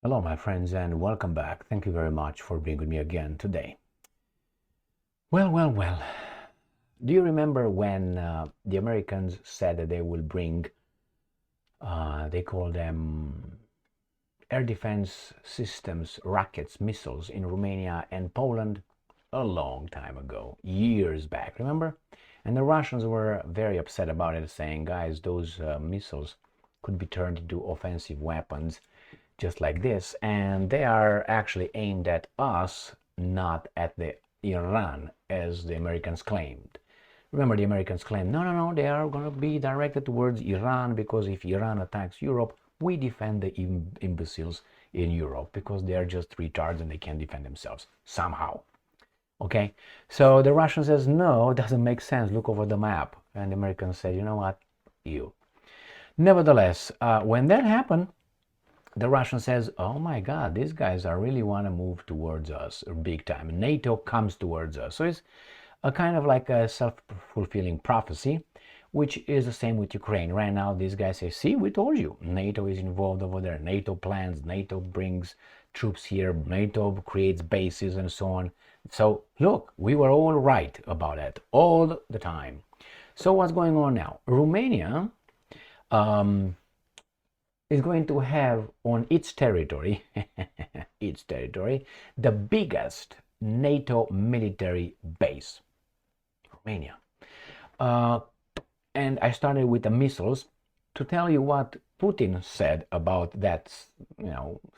Hello, my friends, and welcome back. Thank you very much for being with me again today. Well. Do you remember when the Americans said that they will bring, they call them air defense systems, rockets, missiles in Romania and Poland a long time ago, years back, remember? And the Russians were very upset about it, saying, guys, those missiles could be turned into offensive weapons just like this, and they are actually aimed at us, not at the Iran, as the Americans claimed. Remember, the Americans claimed, no, they are going to be directed towards Iran, because if Iran attacks Europe, we defend the imbeciles in Europe, because they are just retards and they can't defend themselves somehow. Okay, so the Russian says, no, it doesn't make sense, look over the map. And the Americans say, you know what, you. Nevertheless, when that happened, the Russian says, oh my God, these guys are really want to move towards us big time. NATO comes towards us. So it's a kind of like a self-fulfilling prophecy, which is the same with Ukraine. Right now, these guys say, see, we told you, NATO is involved over there. NATO plans, NATO brings troops here, NATO creates bases and so on. So look, we were all right about it all the time. So what's going on now? Romania is going to have on its territory, the biggest NATO military base, Romania. And I started with the missiles to tell you what Putin said about that,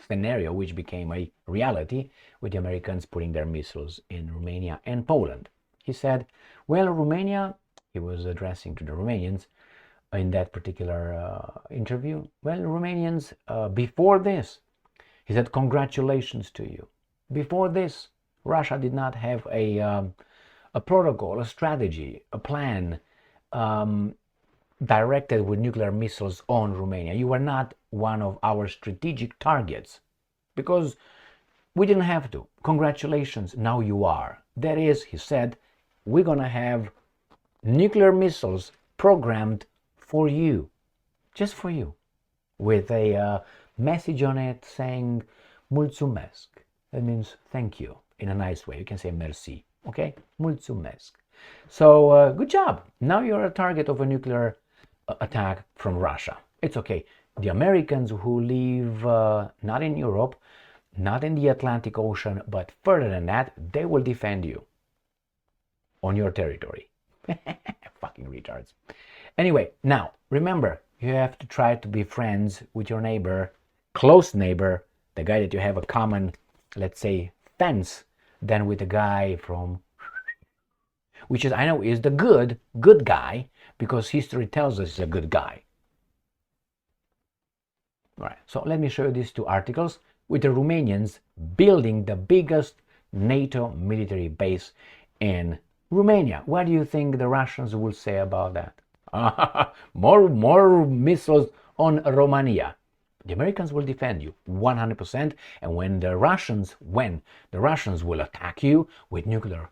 scenario, which became a reality with the Americans putting their missiles in Romania and Poland. He said, well, Romania, he was addressing to the Romanians, in that particular interview, well, Romanians, before this, he said, congratulations to you. Before this, Russia did not have a protocol, a strategy, a plan directed with nuclear missiles on Romania. You were not one of our strategic targets because we didn't have to. Congratulations, now you are. That is, he said, we're going to have nuclear missiles programmed for you, just for you, with a message on it saying mulțumesc. That means thank you in a nice way. You can say merci, okay? Mulțumesc. So good job. Now you're a target of a nuclear attack from Russia. It's okay. The Americans who live not in Europe, not in the Atlantic Ocean, but further than that, they will defend you on your territory. Fucking retards. Anyway, now, remember, you have to try to be friends with your neighbor, close neighbor, the guy that you have a common, let's say, fence, than with the guy from, which is, I know, is the good guy, because history tells us he's a good guy. All right, so let me show you these two articles with the Romanians building the biggest NATO military base in Romania. What do you think the Russians will say about that? More missiles on Romania. The Americans will defend you 100%, and when the Russians will attack you with nuclear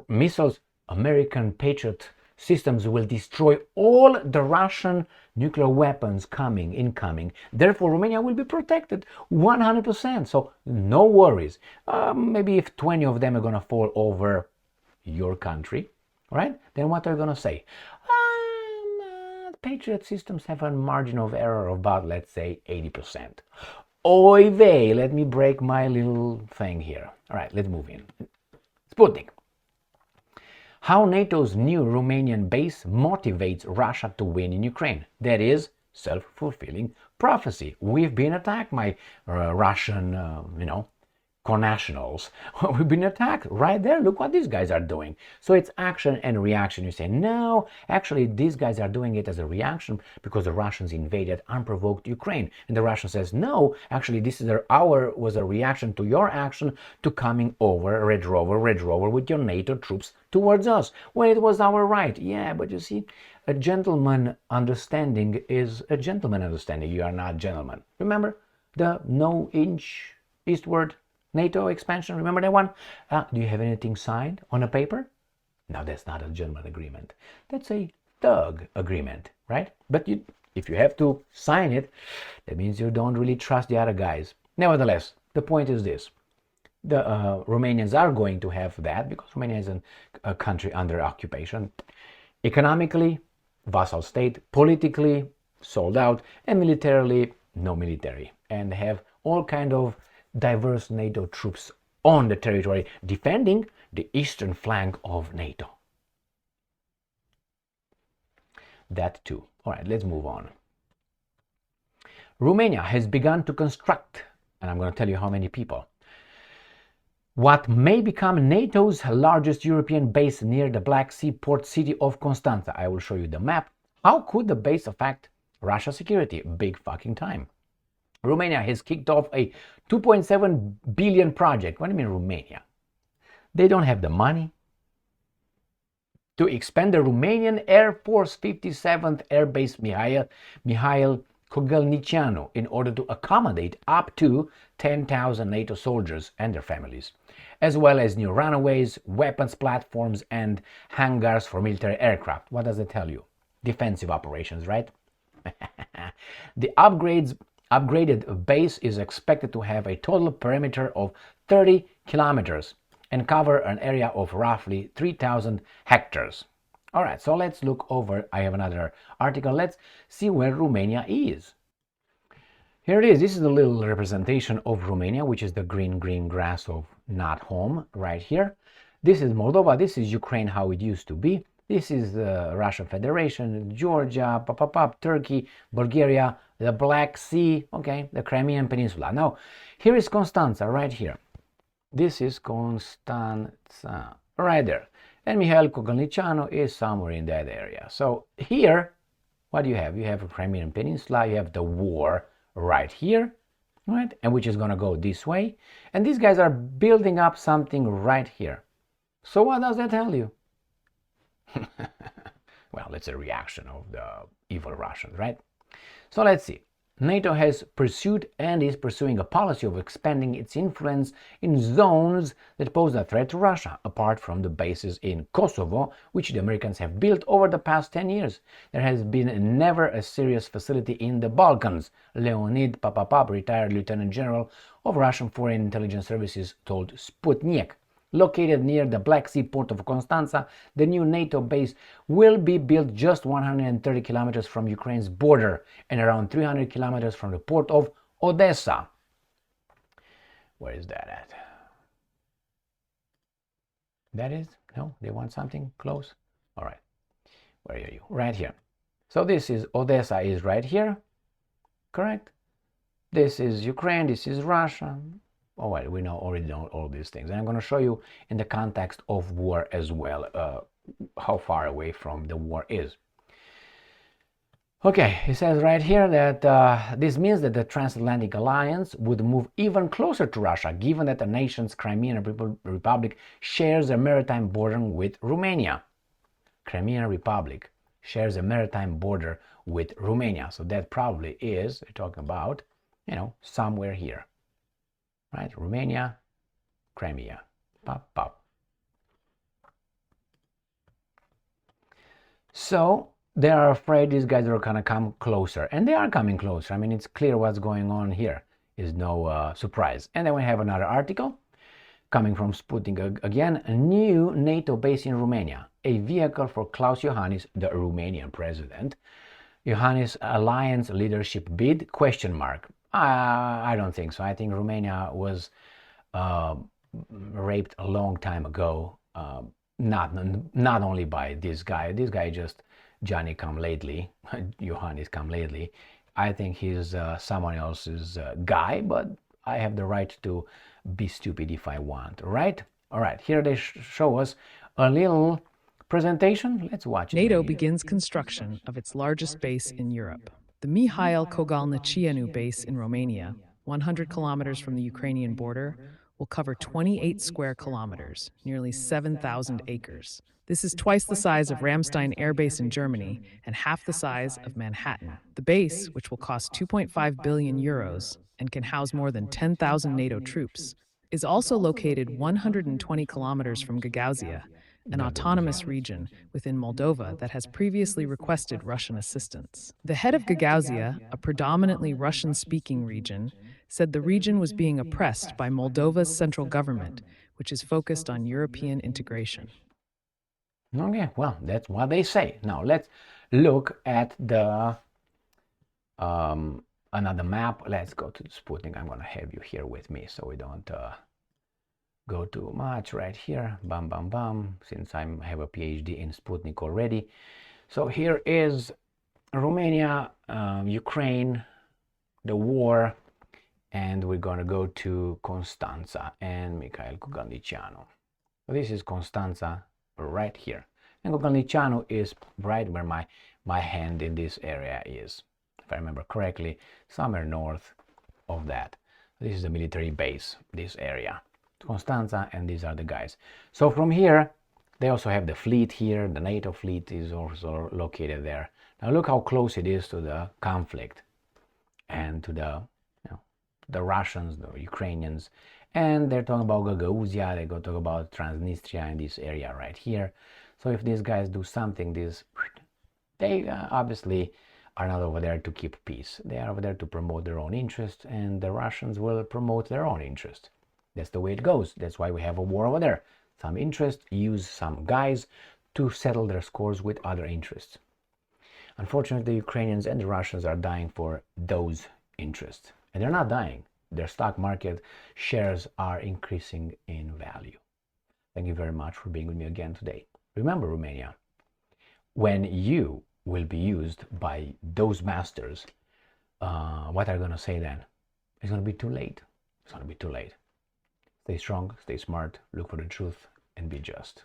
missiles, American Patriot systems will destroy all the Russian nuclear weapons incoming. Therefore, Romania will be protected 100%. So no worries. Maybe if 20 of them are going to fall over your country, right? Then what are you going to say? Patriot systems have a margin of error of about, let's say, 80%. Oy vey, let me break my little thing here. All right, let's move in. Sputnik. How NATO's new Romanian base motivates Russia to win in Ukraine. That is self-fulfilling prophecy. We've been attacked by Russian, connationals. We've been attacked right there. Look what these guys are doing. So it's action and reaction. You say, no, actually, these guys are doing it as a reaction because the Russians invaded unprovoked Ukraine. And the Russian says, no, actually, this is was a reaction to your action to coming over, Red Rover with your NATO troops towards us. Well, it was our right. Yeah, but you see, a gentleman understanding is a gentleman understanding. You are not gentlemen. Remember the no inch eastward NATO expansion, remember that one? Do you have anything signed on a paper? No, that's not a gentleman agreement. That's a thug agreement, right? But If you have to sign it, that means you don't really trust the other guys. Nevertheless, the point is this. The Romanians are going to have that because Romania is a country under occupation. Economically, vassal state, politically, sold out, and militarily, no military. And have all kind of diverse NATO troops on the territory defending the eastern flank of NATO. That too. All right, let's move on. Romania has begun to construct, and I'm going to tell you how many people, what may become NATO's largest European base near the Black Sea port city of Constanța. I will show you the map. How could the base affect Russia's security? Big fucking time. Romania has kicked off a 2.7 billion project. What do you mean Romania? They don't have the money to expand the Romanian Air Force 57th Air Base Mihail Cogălnicianu in order to accommodate up to 10,000 NATO soldiers and their families, as well as new runways, weapons platforms, and hangars for military aircraft. What does it tell you? Defensive operations, right? The upgraded base is expected to have a total perimeter of 30 kilometers and cover an area of roughly 3,000 hectares. All right, so let's look over. I have another article. Let's see where Romania is. Here it is. This is a little representation of Romania, which is the green grass of not home right here. This is Moldova. This is Ukraine, how it used to be. This is the Russian Federation, Georgia, Turkey, Bulgaria, the Black Sea, okay, the Crimean Peninsula. Now, here is Constanța right here. This is Constanța right there. And Mihail Cogălnicianu is somewhere in that area. So here, what do you have? You have a Crimean Peninsula, you have the war right here, right? And which is going to go this way. And these guys are building up something right here. So what does that tell you? Well, it's a reaction of the evil Russians, right? So let's see. NATO has pursued and is pursuing a policy of expanding its influence in zones that pose a threat to Russia, apart from the bases in Kosovo, which the Americans have built over the past 10 years. There has been never a serious facility in the Balkans, Leonid Papapap, retired Lieutenant General of Russian Foreign Intelligence Services, told Sputnik. Located near the Black Sea port of Constanța, the new NATO base will be built just 130 kilometers from Ukraine's border and around 300 kilometers from the port of Odessa. Where is that at? That is? No? They want something close? All right. Where are you? Right here. So this is Odessa is right here. Correct? This is Ukraine. This is Russia. Oh, well, we already know all these things. And I'm going to show you in the context of war as well, how far away from the war is. Okay, it says right here that this means that the transatlantic alliance would move even closer to Russia, given that the nation's Crimean Republic shares a maritime border with Romania. Crimean Republic shares a maritime border with Romania. So that probably is, we're talking about, somewhere here. Right, Romania, Crimea, pop, pop. So they are afraid these guys are gonna come closer, and they are coming closer. I mean, it's clear what's going on here. Is no surprise. And then we have another article coming from Sputnik again. A new NATO base in Romania, a vehicle for Klaus Iohannis, the Romanian president. Iohannis alliance leadership bid? ? I don't think so. I think Romania was raped a long time ago. Not only by this guy. This guy just Johnny come lately. Iohannis come lately. I think he's someone else's guy, but I have the right to be stupid if I want. Right? All right. Here they show us a little presentation. Let's watch it. NATO begins construction of its largest base in Europe. The Mihail Cogălnicianu base in Romania, 100 kilometers from the Ukrainian border, will cover 28 square kilometers, nearly 7,000 acres. This is twice the size of Ramstein Air Base in Germany and half the size of Manhattan. The base, which will cost 2.5 billion euros and can house more than 10,000 NATO troops, is also located 120 kilometers from Gagauzia, an autonomous region within Moldova that has previously requested Russian assistance. The head of Gagauzia, a predominantly Russian-speaking region, said the region was being oppressed by Moldova's central government, which is focused on European integration. Okay, well, that's what they say. Now let's look at the another map. Let's go to Sputnik. I'm gonna have you here with me so we don't go too much. Right here, bam bam bam, since I have a PhD in Sputnik already. So here is Romania, Ukraine, the war, and we're gonna go to Constanța and Mikhail Kogălnicianu. So this is Constanța right here, and Kogălnicianu is right where my hand in this area is, if I remember correctly, somewhere north of that. This is the military base, this area, Constanța, and these are the guys. So from here, they also have the fleet here. The NATO fleet is also located there. Now look how close it is to the conflict and to the Russians, the Ukrainians, and they're talking about Gagauzia, they go talk about Transnistria in this area right here. So if these guys do something, they obviously are not over there to keep peace. They are over there to promote their own interest, and the Russians will promote their own interest. That's the way it goes. That's why we have a war over there. Some interest use some guys to settle their scores with other interests. Unfortunately, the Ukrainians and the Russians are dying for those interests. And they're not dying. Their stock market shares are increasing in value. Thank you very much for being with me again today. Remember, Romania, when you will be used by those masters, what are you going to say then? It's going to be too late. It's going to be too late. Stay strong, stay smart, look for the truth, and be just.